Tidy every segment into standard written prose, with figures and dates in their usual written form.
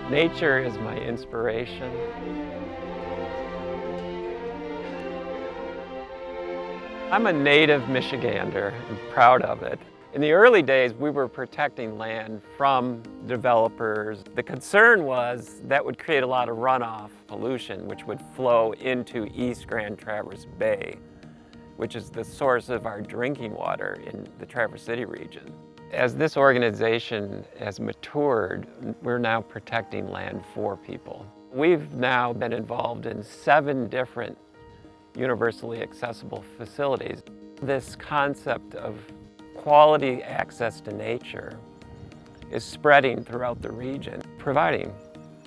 Nature is my inspiration. I'm a native Michigander. I'm proud of it. In the early days, we were protecting land from developers. The concern was that would create a lot of runoff pollution, which would flow into East Grand Traverse Bay, which is the source of our drinking water in the Traverse City region. As this organization has matured, we're now protecting land for people. We've now been involved in 7 different universally accessible facilities. This concept of quality access to nature is spreading throughout the region, providing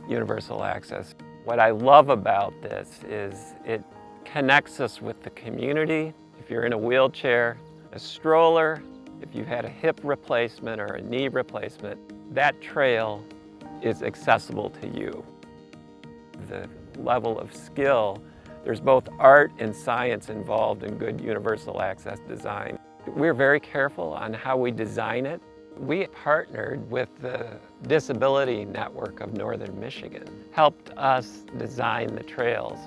universal access. What I love about this is it connects us with the community. If you're in a wheelchair, a stroller, if you've had a hip replacement or a knee replacement, that trail is accessible to you. The level of skill, there's both art and science involved in good universal access design. We're very careful on how we design it. We partnered with the Disability Network of Northern Michigan, helped us design the trails.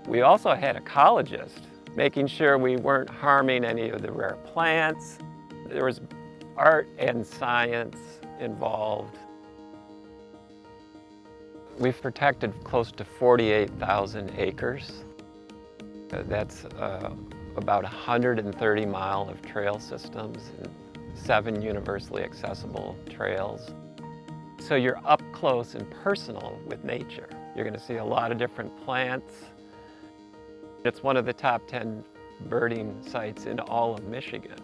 We also had ecologists, making sure we weren't harming any of the rare plants. There was art and science involved. We've protected close to 48,000 acres. That's about 130 miles of trail systems and 7 universally accessible trails. So you're up close and personal with nature. You're going to see a lot of different plants. It's one of the top 10 birding sites in all of Michigan.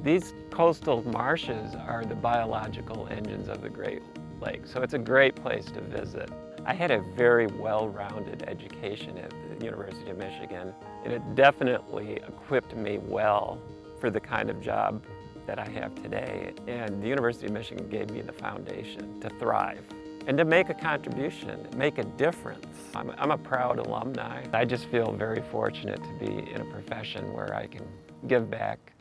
These coastal marshes are the biological engines of the Great Lakes, so it's a great place to visit. I had a very well-rounded education at the University of Michigan, and it definitely equipped me well for the kind of job that I have today. And the University of Michigan gave me the foundation to thrive and to make a contribution, make a difference. I'm a proud alumni. I just feel very fortunate to be in a profession where I can give back